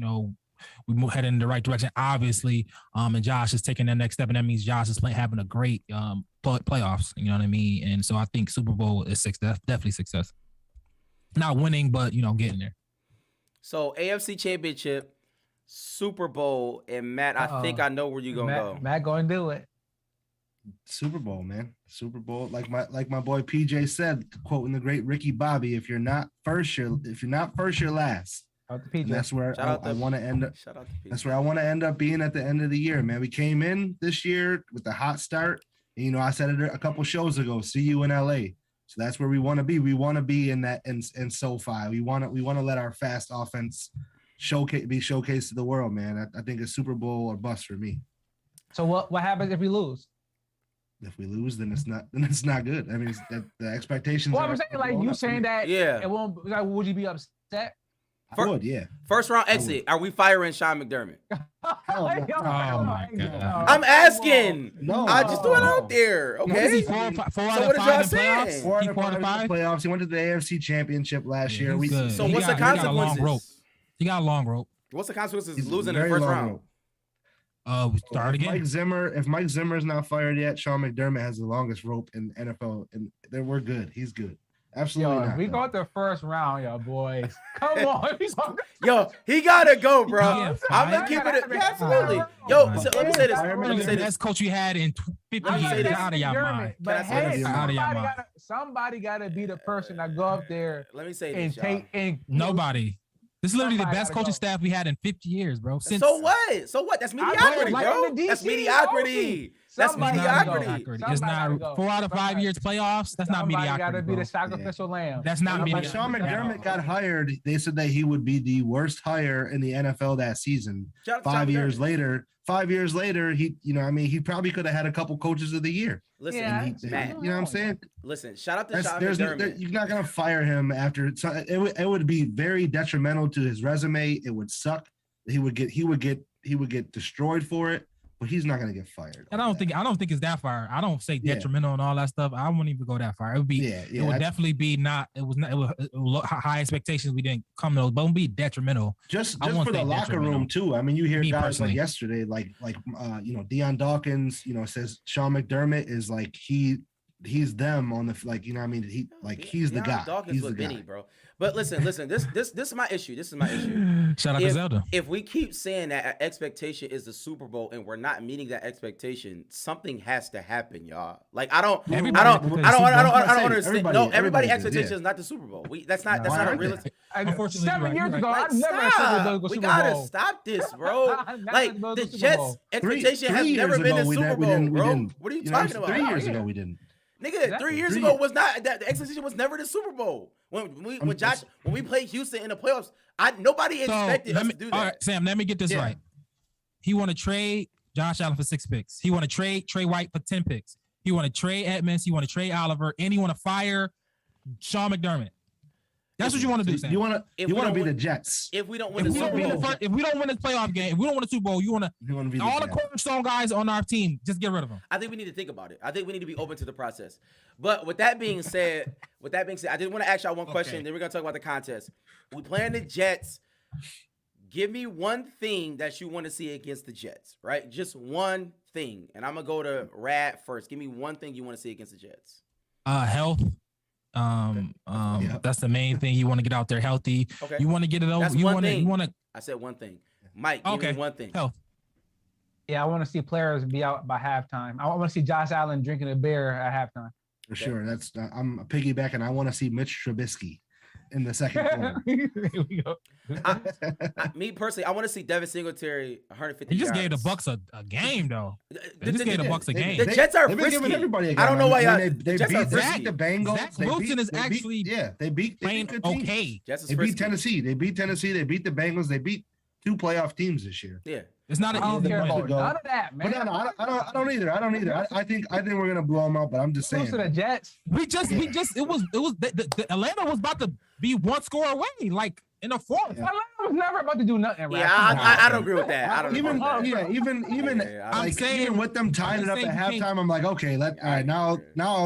heading in the right direction. Obviously, and Josh is taking that next step, and that means Josh is having a great playoffs. You know what I mean? And so I think Super Bowl is definitely success. Not winning, but getting there. So AFC Championship, Super Bowl, and Matt, I think I know where you're gonna go. Matt going to do it. Super Bowl, man. Super Bowl. Like my boy PJ said, quoting the great Ricky Bobby, if you're not first, you're last. And that's where I want to end up. Shout out to PJ. That's where I want to end up being at the end of the year, man. We came in this year with a hot start. And, I said it a couple shows ago. See you in LA. So that's where we want to be. We want to be in that in SoFi. We want to let our fast offense be showcased to the world, man. I think it's Super Bowl or bust for me. So what happens if we lose? If we lose, then it's not good. I mean, the expectations. Well, I'm saying like you saying that. Yeah. It won't. Like, would you be upset? I would, yeah. First round exit. Are we firing Sean McDermott? Oh my God. I'm asking. No, I just threw it out there. What is he, Okay. four out what of is 5 y'all in saying? playoffs? 4 He out 4 of out of 5 5. playoffs. He went to the AFC Championship last year. He's good. So He what's the got a long rope. consequences? He got a long rope. What's the consequences He's of losing in the very first long round? rope. We start again. If Mike Zimmer's not fired yet, Sean McDermott has the longest rope in NFL, and then we're good. He's good. Absolutely Yo, not. we though. got the first round, yo, boys. Come on. Yo, he gotta go, bro. Yeah, I'm gonna fine. keep it. Yeah, Fine. absolutely. Yo, Fine. so let me say this. Fire Let me say The this. best coach you had in 50 I'm years. saying Get this. out of your mind. But Can I say hey, this? Out of your mind. somebody gotta be the person that go up there Let me say and this, y'all. take and Nobody. This is literally the Somebody best gotta coaching go. staff we had in 50 years, bro. Since So what? So what? That's mediocrity, like bro. in the That's DC, mediocrity. That's Somebody It's gotta not go. mediocrity. It's Somebody not gotta go. 4 out of 5 Somebody- years playoffs. That's not Somebody mediocrity. gotta be bro. the sacrificial lamb. That's not When mediocrity. Sean McDermott got hired, they said that he would be the worst hire in the NFL that season. Shout out to 5 Sean years McDermott. later, 5 years later, he probably could have had a couple coaches of the year. Listen, Yeah, Matt. You know what I'm saying? Listen, shout out to That's, Sean there's, McDermott. you're not gonna fire him after it would be very detrimental to his resume. It would suck. He would get destroyed for it, but he's not gonna get fired. And I don't think it's that far. I don't say Yeah. detrimental and all that stuff. I wouldn't even go that far. It would be. It would definitely be not. It was high expectations. We didn't come to those, but it would be detrimental. Just I won't for the say locker detrimental. room too. I mean, you hear Me guys personally. like yesterday, like Deion Dawkins, says Sean McDermott is like he's them on the I mean, he's the guy. Dawkins He's with the guy. Benny, bro. But listen. This is my issue. This is my issue. Shout out to Zelda. If we keep saying that our expectation is the Super Bowl and we're not meeting that expectation, something has to happen, y'all. Like I don't Everybody understand. Everybody- No, everybody everybody expectation did, is not the Super Bowl. That's not Why a aren't realistic. Unfortunately, 7 you're years right. ago, Like, I never expected stop. to go We Super gotta Bowl. stop this, bro. Never Like go the to Super Jets' Bowl. expectation has Three never years been ago, the we Super didn't- we Bowl, didn't- we bro. didn't- What are you know what I'm talking saying? about? 3 years ago, we didn't. Nigga, 3 years ago was not that. The expectation was never the Super Bowl. When we played Houston in the playoffs, nobody expected us to do that. All right, Sam, let me get this Yeah. right. He want to trade Josh Allen for 6 picks. He want to trade Trey White for 10 picks. He want to trade Edmonds. He want to trade Oliver, and he want to fire Sean McDermott. That's what you want to do, Sam. You want If to we don't be the win- Jets. If we don't If win the we, don't Super win Bowl, if we don't win this playoff game, if we don't win the Super Bowl, you want You want to be the all the Jets. cornerstone guys on our team, just get rid of them. I think we need to think about it. I think we need to be open to the process. But with that being said, I did want to ask y'all one question. Okay. Then we're gonna talk about the contest. We playing the Jets. Give me one thing that you want to see against the Jets, right? Just one thing. And I'm gonna go to Rad first. Give me one thing you want to see against the Jets. Health. That's the main thing. You want to get out there healthy. Okay. You want to get it over. That's You one want to. thing. You want to. I said one thing. Mike, give Okay. me one thing. Health. Yeah, I want to see players be out by halftime. I want to see Josh Allen drinking a beer at halftime. For sure. That's I'm piggybacking. I want to see Mitch Trubisky in the second quarter. Here we go. Me personally, I want to see Devin Singletary 150 He just gave the yards. Bucks a game though. They just The- gave the the- Bucks a game. The Jets are They've been frisky. giving everybody a game. I don't know why I mean, y'all. they the Jets are beat frisky. the Bengals. Zach They beat- Wilson is they beat- actually they beat playing good teams. okay. Jets is They frisky. beat Tennessee. They beat Tennessee. They beat the Bengals. They beat 2 playoff teams this year. Yeah. It's not I an don't easy care win. about go. none of that, man. But no, I don't either. I think we're gonna blow them out. But I'm just saying. Lose to the Jets. We just it was the Atlanta was about to be 1 score away, like in the fourth. Yeah. Atlanta was never about to do nothing. Right? Yeah, I don't agree with that. I don't agree with that. Like, saying- even with them tying it up at halftime, I'm like, okay, all right, now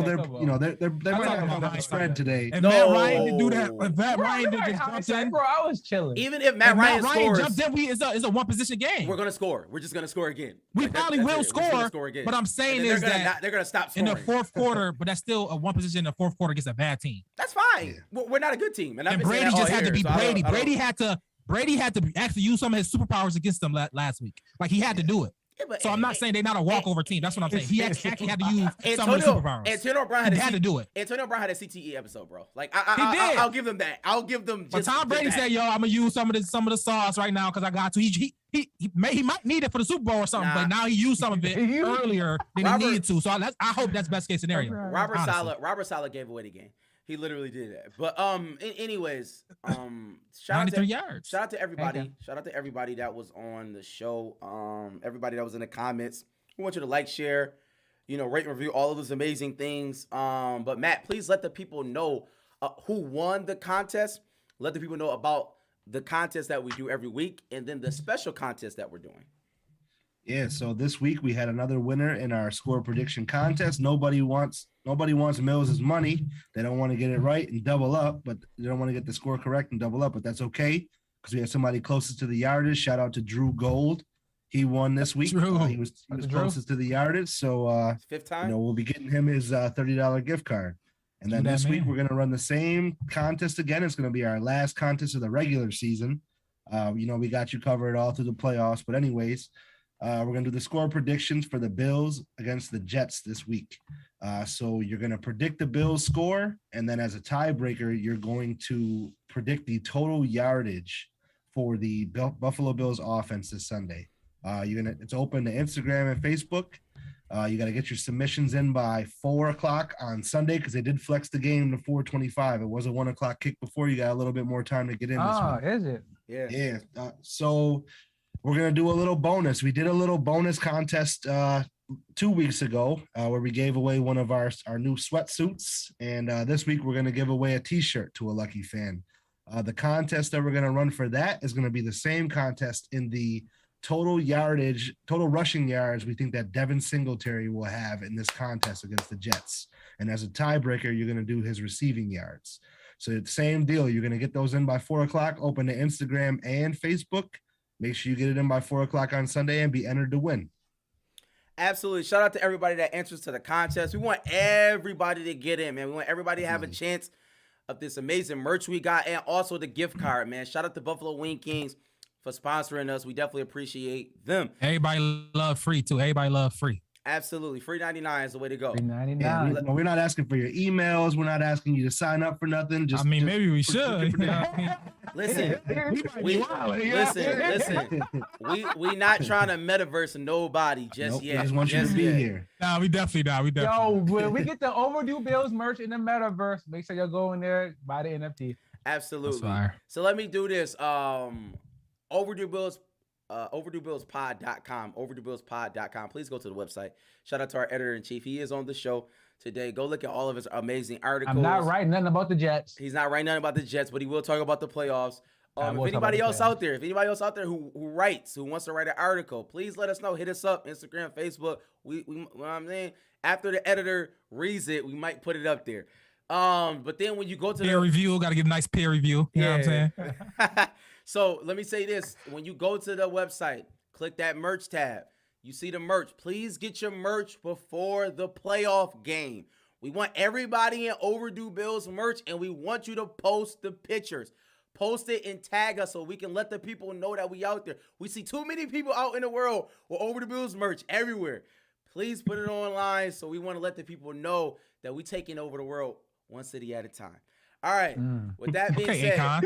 they're they might have come spread today. If No. Matt Ryan did do that, if Matt Ryan did just I jump in, bro, I was chilling. Even if Matt Ryan scores, jumped in, it's a one position game. we're gonna score. We're just gonna score again. We Like, probably that's will it. We're just gonna score, again. but I'm saying And then is that they're gonna stop in scoring. the fourth quarter, but that's still a one position in the fourth quarter against a bad team. That's fine. We're not a good team, and, I've And been saying Brady that all just had to year, be so I don't- Brady. I don't- Brady had to actually use some of his superpowers against them last week. Like he had to do it. Yeah, but- So I'm not saying they're not a walkover team. That's what I'm saying. He actually had to use some of the superpowers. Antonio Brown He had to do it. Antonio Brown had a CTE episode, bro. Like He did. I'll give them that. I'll give them. But Just Tom Brady that. said, "Yo, I'm gonna use some of the sauce right now because I got to." He might need it for the Super Bowl or something, Nah. but now he used some of it earlier than Robert- he needed to. So I hope that's best case scenario. Robert honestly. Saleh gave away the game. He literally did that. But anyways, shout 93 out yards. Shout out to everybody. Shout out to everybody that was on the show. Everybody that was in the comments. We want you to like, share, rate and review all of those amazing things. But Matt, please let the people know who won the contest. Let the people know about the contest that we do every week, and then the special contest that we're doing. Yeah, so this week we had another winner in our score prediction contest. Nobody wants Mills' money. They don't want to get it right and double up, but they don't want to get the score correct and double up, but that's okay because we have somebody closest to the yardage. Shout out to Drew Gold. He won this week. Drew. He was closest to the yardage, so Fifth time. we'll be getting him his $30 gift card. And then this week we're going to run the same contest again. It's going to be our last contest of the regular season. We got you covered all through the playoffs, but anyways, we're going to do the score predictions for the Bills against the Jets this week. So you're going to predict the Bills score, and then as a tiebreaker, you're going to predict the total yardage for the Buffalo Bills offense this Sunday. It's open to Instagram and Facebook. You got to get your submissions in by 4:00 on Sunday because they did flex the game to 4:25. It was a 1:00 kick before. You got a little bit more time to get in. Is it? Yeah. Yeah. So we're going to do a little bonus. We did a little bonus contest 2 weeks ago where we gave away one of our new sweatsuits. And this week we're going to give away a T-shirt to a lucky fan. The contest that we're going to run for that is going to be the same contest in the total rushing yards we think that Devin Singletary will have in this contest against the Jets. And as a tiebreaker, you're going to do his receiving yards. So it's the same deal. You're going to get those in by 4:00, open to Instagram and Facebook. Make sure you get it in by 4:00 on Sunday and be entered to win. Absolutely. Shout out to everybody that enters to the contest. We want everybody to get in, man. We want everybody to have a chance of this amazing merch we got and also the gift card, man. Shout out to Buffalo Wing Kings for sponsoring us. We definitely appreciate them. Everybody love free too. Everybody love free. Absolutely. Free 99 is the way to go. $3.99. Yeah, we're not asking for your emails. We're not asking you to sign up for nothing. Maybe we should. Listen, we not trying to metaverse nobody just Nope, yet. I just want you to be here. Nah, we definitely not. We definitely. Yo, when we get the Overdue Bills merch in the metaverse, make sure y'all go in there, buy the NFT. Absolutely. That's fire. So let me do this. Overdue Bills, OverdueBillsPod.com, OverdueBillsPod.com. Please go to the website. Shout out to our editor-in-chief. He is on the show today. Go look at all of his amazing articles. I'm not writing nothing about the Jets. He's not writing nothing about the Jets, but he will talk about the playoffs. If talk anybody about else the out there, who writes, who wants to write an article, please let us know. Hit us up, Instagram, Facebook. We what I'm saying, after the editor reads it, we might put it up there. But then when you go to peer review, got to give a nice peer review. You know what I'm saying? So let me say this. When you go to the website, click that merch tab. You see the merch. Please get your merch before the playoff game. We want everybody in Overdue Bills merch, and we want you to post the pictures. Post it and tag us so we can let the people know that we out there. We see too many people out in the world with Overdue Bills merch everywhere. Please put it online so we want to let the people know that we taking over the world one city at a time. All right. With that being said,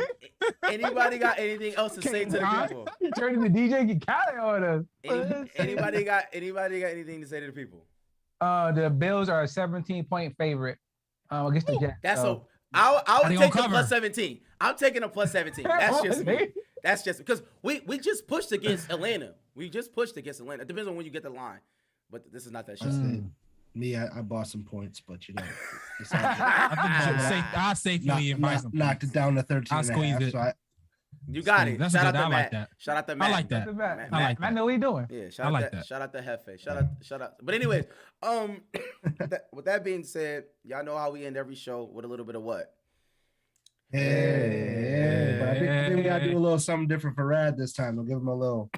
anybody got anything else to say to the people? You turning the DJ Khaled on us. Anybody got anything to say to the people? The Bills are a 17-point favorite against the Jets. That's so. I would take the plus 17. I'm taking a plus 17. That's just me. That's just because we just pushed against Atlanta. We just pushed against Atlanta. It depends on when you get the line, but this is not that shit. Me, I bought some points, but I think you should safely invite some. Knocked it down to 13 I'll and a squeeze half. it. So You got it. That's Shout out good. to I Matt. like that. Shout out to I Matt. like that. Matt, I like I know what he doing. Yeah, I shout like out that. Shout out to Hefe. Shout out. But anyways, with that being said, y'all know how we end every show with a little bit of what? Hey, but I think we gotta do a little something different for Rad this time. We'll give him a little.